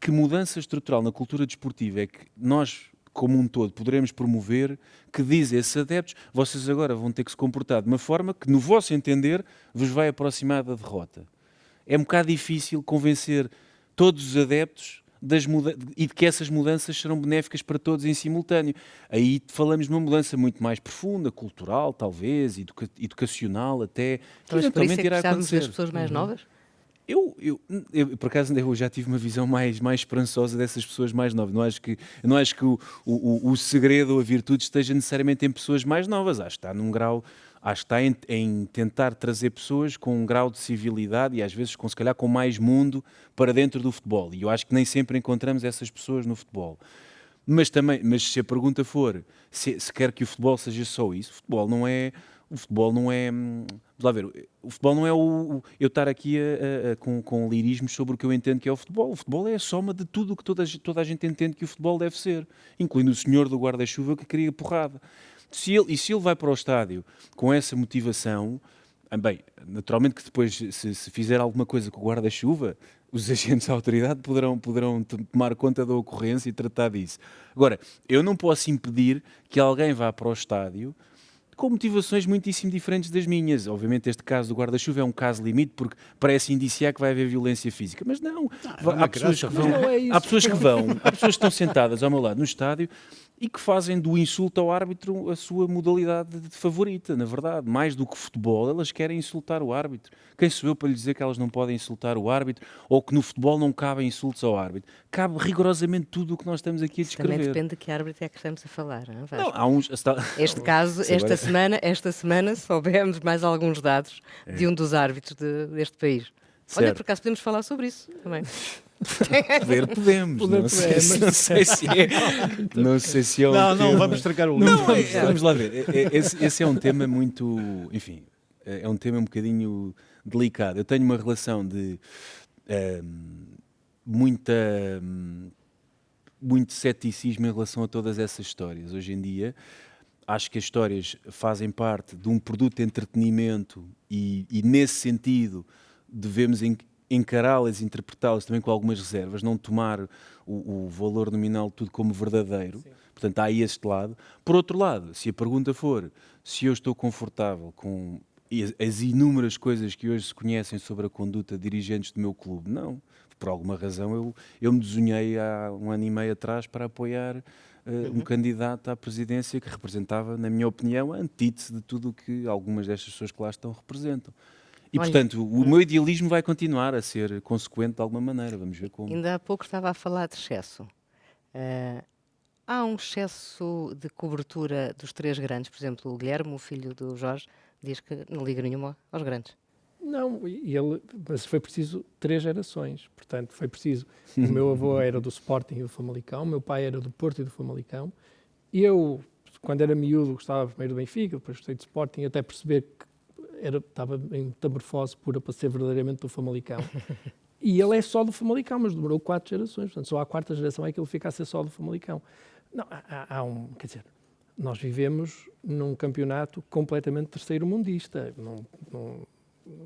que mudança estrutural na cultura desportiva é que nós, como um todo, poderemos promover, que diz a esses adeptos, vocês agora vão ter que se comportar de uma forma que, no vosso entender, vos vai aproximar da derrota. É um bocado difícil convencer todos os adeptos e de que essas mudanças serão benéficas para todos em simultâneo. Aí falamos de uma mudança muito mais profunda, cultural, talvez, educacional até, que Mas por isso é eventualmente que irá precisávamos acontecer. das pessoas mais novas? Eu, por acaso, eu já tive uma visão mais esperançosa dessas pessoas mais novas. Não acho que o segredo ou a virtude esteja necessariamente em pessoas mais novas. Acho que está num grau, acho que está em tentar trazer pessoas com um grau de civilidade e às vezes se calhar com mais mundo para dentro do futebol. E eu acho que nem sempre encontramos essas pessoas no futebol. Mas se a pergunta for se quer que o futebol seja só isso, o futebol não é. Vamos lá ver, o futebol não é eu estar aqui com lirismos sobre o que eu entendo que é o futebol. O futebol é a soma de tudo o que toda a gente entende que o futebol deve ser, incluindo o senhor do guarda-chuva que queria porrada. Se ele vai para o estádio com essa motivação, bem, naturalmente que depois, se fizer alguma coisa com o guarda-chuva, os agentes da autoridade poderão tomar conta da ocorrência e tratar disso. Agora, eu não posso impedir que alguém vá para o estádio com motivações muitíssimo diferentes das minhas. Obviamente este caso do guarda-chuva é um caso limite porque parece indiciar que vai haver violência física, mas não. Há pessoas que estão sentadas ao meu lado no estádio e que fazem do insulto ao árbitro a sua modalidade favorita, na verdade. Mais do que futebol, elas querem insultar o árbitro. Quem sou eu para lhe dizer que elas não podem insultar o árbitro ou que no futebol não cabem insultos ao árbitro? Cabe rigorosamente tudo o que nós estamos aqui a descrever. Também depende de que árbitro é que estamos a falar, não é? Não, há uns... Este caso, esta semana soubemos mais alguns dados de um dos árbitros deste país. Certo. Olha, por acaso podemos falar sobre isso também. Podemos. Não sei se é um Não, tema... vamos estragar o livro. Vamos lá ver. Esse é um tema muito... Enfim, é um tema um bocadinho delicado. Eu tenho uma relação de muito ceticismo em relação a todas essas histórias. Hoje em dia, acho que as histórias fazem parte de um produto de entretenimento e nesse sentido devemos encará-las e interpretá-las também com algumas reservas, não tomar o valor nominal de tudo como verdadeiro. Sim. Portanto, há aí este lado. Por outro lado, se a pergunta for se eu estou confortável com as inúmeras coisas que hoje se conhecem sobre a conduta de dirigentes do meu clube, não. Por alguma razão eu me desunhei há 1 ano e meio atrás para apoiar um candidato à presidência que representava, na minha opinião, a antítese de tudo o que algumas destas pessoas que lá estão representam. E, portanto, o meu idealismo vai continuar a ser consequente de alguma maneira. Vamos ver como. Ainda há pouco estava a falar de excesso. Há um excesso de cobertura dos 3 grandes. Por exemplo, o Guilherme, o filho do Jorge, diz que não liga nenhuma aos grandes. Não, mas foi preciso 3 gerações. Portanto, foi preciso... O meu avô era do Sporting e do Famalicão, o meu pai era do Porto e do Famalicão. Eu, quando era miúdo, gostava primeiro do Benfica, depois gostei do Sporting, até perceber que estava em metamorfose pura para ser verdadeiramente do Famalicão. E ele é só do Famalicão, mas demorou 4 gerações. Portanto, só à 4ª geração é que ele fica a ser só do Famalicão. Não, quer dizer, nós vivemos num campeonato completamente terceiro-mundista.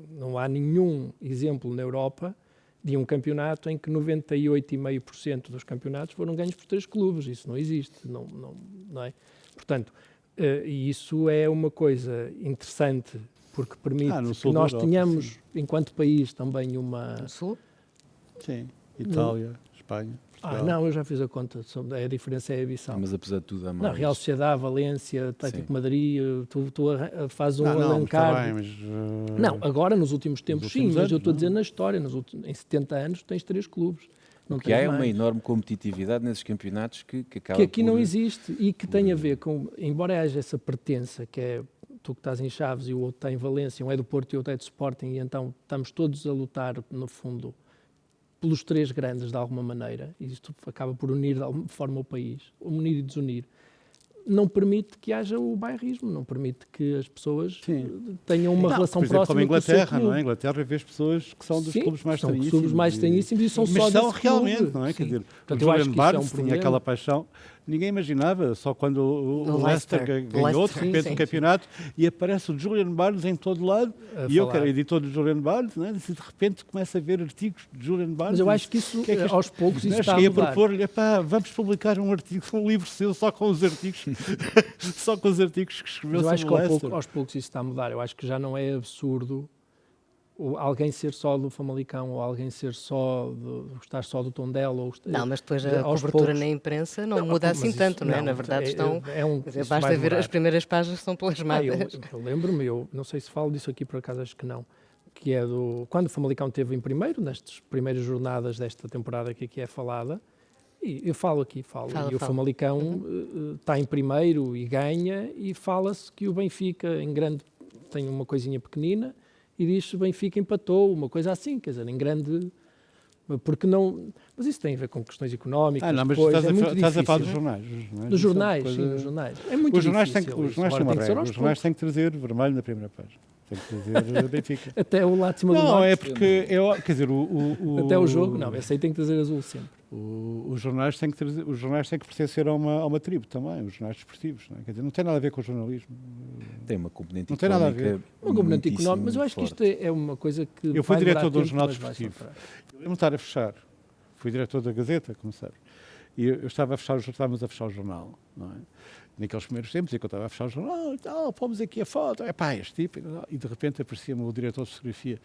Não há nenhum exemplo na Europa de um campeonato em que 98,5% dos campeonatos foram ganhos por 3 clubes. Isso não existe, não é? Portanto, e isso é uma coisa interessante, porque permite que nós tenhamos, sim, enquanto país, também uma... No Sul? Sim, Itália, Espanha, Portugal. Não, eu já fiz a conta, a diferença é abissal. Mas apesar de tudo há mais... Não, Real Sociedade, Valência, Atlético Madrid, tu fazes um alencar... Não, agora nos últimos tempos sim, mas eu estou a dizer na história, em 70 anos tens 3 clubes. Não que há é uma enorme competitividade nesses campeonatos que acaba que aqui não existe e que tem a ver com, embora haja essa pertença, que é tu que estás em Chaves e o outro está em Valência, um é do Porto e o outro é do Sporting, e então estamos todos a lutar, no fundo, pelos 3 grandes de alguma maneira, e isto acaba por unir de alguma forma o país, unir e desunir. não permite que haja o bairrismo, não permite que as pessoas tenham uma relação por exemplo, próxima como a Inglaterra, com o seu não é? A Inglaterra vê as pessoas que são dos clubes mais são estranhíssimos. clubes mais estranhíssimos e são mas só são desse realmente, clube. não é? Quer dizer, Portanto, o eu acho Julian que isso é um Barnes tinha problema. aquela paixão. Ninguém imaginava, só quando o Leicester ganhou de repente o campeonato e aparece o Julian Barnes em todo lado, e eu que era editor do Julian Barnes, não é? De repente começa a ver artigos de Julian Barnes. Mas eu acho que isso, aos poucos, isso está a cheguei mudar. a propor-lhe, vamos publicar um artigo, um livro seu só com os artigos, só com os artigos que escreveu Mas eu acho sobre o que Leicester. aos poucos isso está a mudar. Eu acho que já não é absurdo alguém ser só do Famalicão ou alguém ser gostar só do Tondela. Não, mas depois a cobertura na imprensa não muda assim tanto, não é? Na verdade basta ver as primeiras páginas que são plasmadas. Eu lembro-me, eu não sei se falo disso aqui por acaso, acho que não, que é quando o Famalicão esteve em primeiro, nestas primeiras jornadas desta temporada que aqui é falada, e eu falo, o Famalicão está em primeiro e ganha, e fala-se que o Benfica em grande tem uma coisinha pequenina, e diz que o Benfica empatou, uma coisa assim, quer dizer, em grande... Porque não... Mas isso tem a ver com questões económicas. Não, mas depois, estás a falar dos jornais. Dos jornais, sim, dos jornais. É muito difícil. Os jornais têm uma regra. Os jornais têm que trazer vermelho na primeira página. Tem que trazer Benfica. Até o lado de cima do norte. norte. Não, é porque... quer dizer, até o jogo, não. Esse aí tem que trazer azul sempre. Os jornais têm que pertencer a uma tribo também, os jornais desportivos. Não é? Quer dizer, não tem nada a ver com o jornalismo. Tem uma componente não tem económica. Nada a ver. Uma componente económica, mas eu acho que isto é uma coisa que... Eu fui diretor de um jornal desportivo. Eu lembro-me estar a fechar. Fui diretor da Gazeta, como sabes. E estávamos a fechar o jornal, não é? Naqueles primeiros tempos, em que eu estava a fechar o jornal, e tal, pomos aqui a foto, este tipo, e de repente aparecia-me o diretor de fotografia.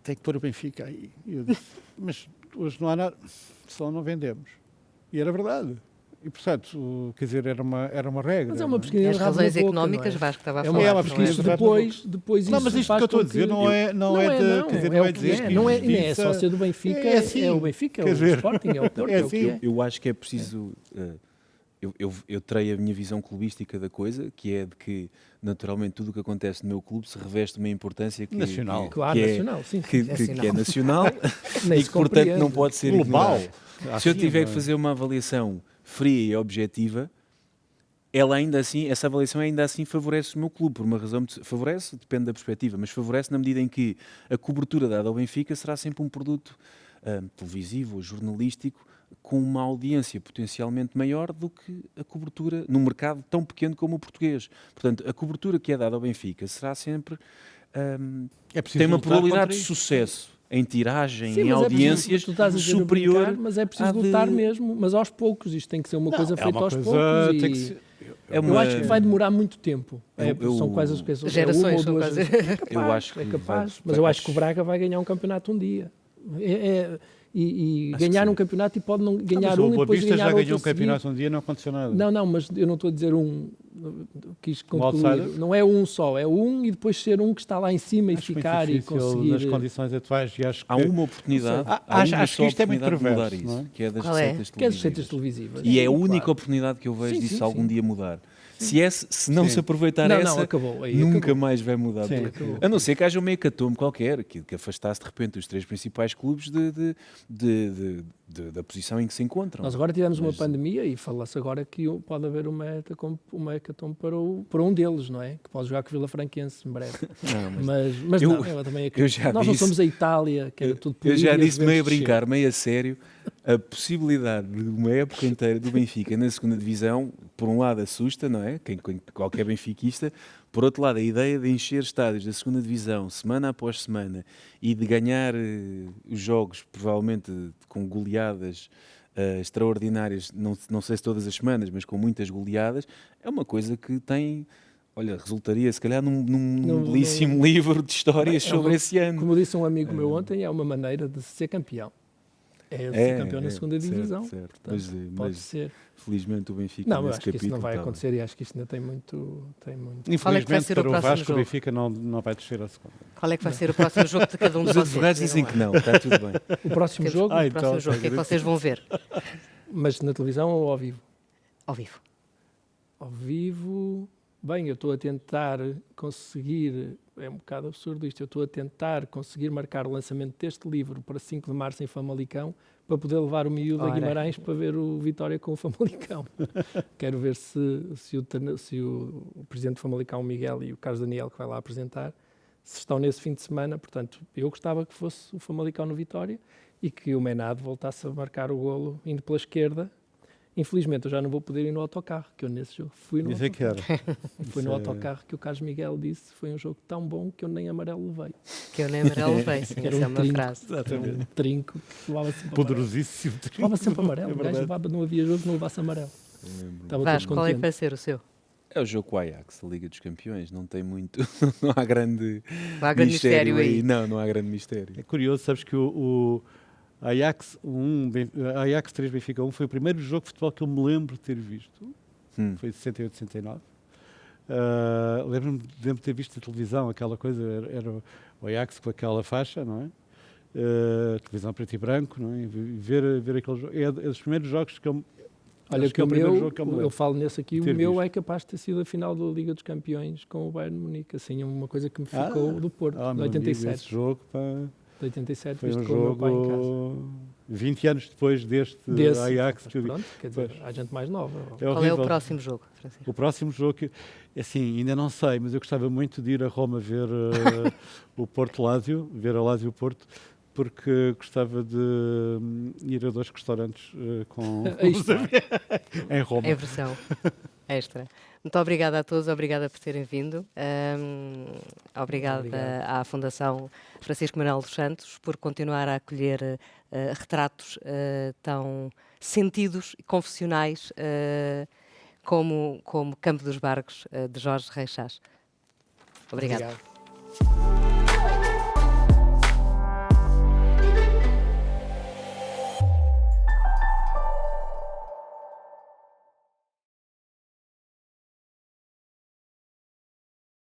Tem que pôr o Benfica aí. E eu disse, mas hoje não há nada, só não vendemos. E era verdade. E, portanto, quer dizer, era uma regra. Mas é uma pesquisa. As razões económicas, Vasco estava a falar. É uma pesquisa. Depois isso. Não, mas isto que eu estou a dizer não é dizer não é nem é sócia do Benfica, é o Benfica, é o Sporting, é o Porto. Eu acho que é preciso... Eu terei a minha visão clubística da coisa, que é de que, naturalmente, tudo o que acontece no meu clube se reveste de uma importância que, nacional. Que é nacional e que, portanto, não pode ser global. Se eu tiver que fazer uma avaliação fria e objetiva, essa avaliação ainda assim favorece o meu clube, por uma razão, favorece, depende da perspectiva, mas favorece na medida em que a cobertura dada ao Benfica será sempre um produto televisivo ou jornalístico com uma audiência potencialmente maior do que a cobertura num mercado tão pequeno como o português. Portanto, a cobertura que é dada ao Benfica será sempre... tem uma probabilidade de sucesso em tiragem, em audiências superior... Mas é preciso lutar mesmo, mas aos poucos. Isto tem que ser uma coisa feita aos poucos. Eu acho que vai demorar muito tempo. São quase as coisas... Gerações. É capaz, mas eu acho que o Braga vai ganhar um campeonato um dia. E ganhar um campeonato e pode não ganhar e depois ganhar já outro ganhou um campeonato um dia, não aconteceu nada. Não, mas eu não estou a dizer quis concluir. Não é um só, é e depois ser que está lá em cima acho e ficar e conseguir... nas condições atuais. E acho que há uma oportunidade. Acho que isto é muito perverso, isso, que é das receitas televisivas. E é a única oportunidade que eu vejo disso algum dia mudar. Se não se aproveitar acabou. Nunca mais vai mudar. A não ser que haja uma hecatombe qualquer, que afastasse de repente os três principais clubes da posição em que se encontram. Nós agora tivemos uma pandemia e fala-se agora que pode haver uma hecatombe para um deles, não é? Que pode jogar com o Vila Franquense em breve. Mas eu também acredito. Nós não somos a Itália, que era tudo por eu já disse meio a brincar, meio a sério, a possibilidade de uma época inteira do Benfica na segunda divisão, por um lado assusta, não é? Qualquer benfiquista. Por outro lado, a ideia de encher estádios da segunda divisão semana após semana e de ganhar os jogos, provavelmente com goleadas extraordinárias, não sei se todas as semanas, mas com muitas goleadas, é uma coisa que tem... Olha, resultaria se calhar num belíssimo livro de histórias sobre esse ano. Como disse um amigo meu ontem, é uma maneira de ser campeão. É ser campeão na segunda divisão. Certo. Portanto, pode ser. Felizmente o Benfica não, nesse acho que capítulo isso não vai acontecer e acho que isto ainda tem muito... Infelizmente para o Vasco o Benfica não vai descer a segunda. Qual é que vai ser o próximo jogo de cada um de vocês? Os advogados dizem que não, está tudo bem. O próximo jogo? O próximo jogo, o que é que vocês vão ver? Mas na televisão ou ao vivo? Ao vivo. Ao vivo... Bem, eu estou a tentar conseguir é um bocado absurdo isto. Eu estou a tentar conseguir marcar o lançamento deste livro para 5 de março em Famalicão, para poder levar o miúdo a Guimarães para ver o Vitória com o Famalicão. Quero ver se o presidente do Famalicão, o Miguel, e o Carlos Daniel, que vai lá apresentar, se estão nesse fim de semana. Portanto, eu gostava que fosse o Famalicão no Vitória e que o Menado voltasse a marcar o golo indo pela esquerda. Infelizmente, eu já não vou poder ir no autocarro, que eu nesse jogo fui no autocarro. Fui no autocarro que o Carlos Miguel disse, foi um jogo tão bom que eu nem amarelo levei. Que eu nem amarelo levei, sim, essa é uma frase. Um trinco que levava sempre Poderosíssimo amarelo. Levava sempre amarelo. O gajo levava, não havia jogo que não levasse amarelo. Vasco, qual é que vai ser o seu? É o jogo com o Ajax, a Liga dos Campeões. Não tem muito... não há grande mistério aí. Não há grande mistério. É curioso, sabes que o Ajax 3 Benfica 1 foi o primeiro jogo de futebol que eu me lembro de ter visto. Foi de 68, 69. Lembro-me de ter visto na televisão aquela coisa, era o Ajax com aquela faixa, não é? Televisão preto e branco, não é? E ver aquele jogo. É dos primeiros jogos que eu... Olha, que é o meu, jogo que eu falo nesse aqui, o meu visto. é capaz de ter sido a final da Liga dos Campeões com o Bayern de Munique. Assim, uma coisa que me ficou do Porto, de 87. Esse jogo, pá, De 87, foi visto um com o meu pai em casa. jogo 20 anos depois desse Ajax. Mas pronto, quer dizer, há gente mais nova. Qual é o próximo jogo, Francisco? O próximo jogo, assim, ainda não sei, mas eu gostava muito de ir a Roma ver o Porto-Lásio, ver a Lásio-Porto, porque gostava de ir a 2 restaurantes em Roma. Em versão extra. Muito obrigada a todos, obrigada por terem vindo. Obrigada à Fundação Francisco Manuel dos Santos por continuar a acolher retratos tão sentidos e confessionais como Campo dos Barcos, de Jorge Reixás. Obrigada. Obrigado.